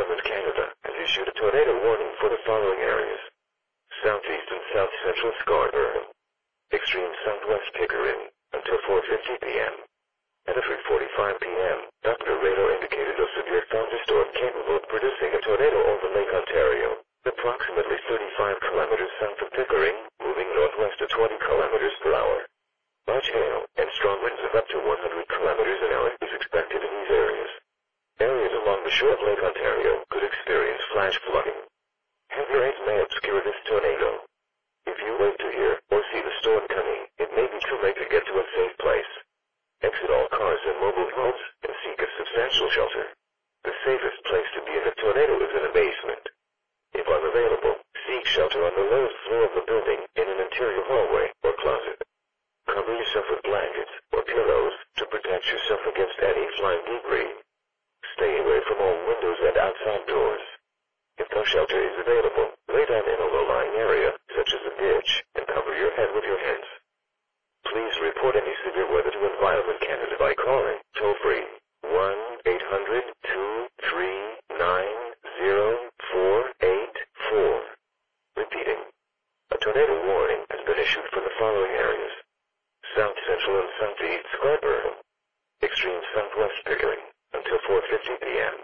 Environment Canada has issued a tornado warning for the following areas: southeast and south central Scarborough, extreme southwest Pickering, until 4:50 p.m. At 3:45 p.m., Dr. Radar indicated a severe thunderstorm capable of producing a tornado over Lake Ontario, approximately 35 kilometers south of Pickering, moving northwest at 20 kilometers per hour. Large hail and strong winds of up to 100 kilometers an hour is expected in these areas. Areas along the shore of Lake Ontario could experience flash flooding. Heavy rains may obscure this tornado. If you wait to hear or see the storm coming, it may be too late to get to a safe place. Exit all cars and mobile homes and seek a substantial shelter. The safest place to be in a tornado is in a basement. If unavailable, seek shelter on the lowest floor of the building in an interior hallway or closet. Cover yourself with blankets or pillows to protect yourself against any flying debris. Stay away from all windows and outside doors. If no shelter is available, lay down in a low-lying area, such as a ditch, and cover your head with your hands. Please report any severe weather to Environment Canada by calling toll-free 1-800-239-0484. Repeating, a tornado warning has been issued for the following areas: south central and southeast Scarborough, extreme southwest Pickering, until 4:50 p.m.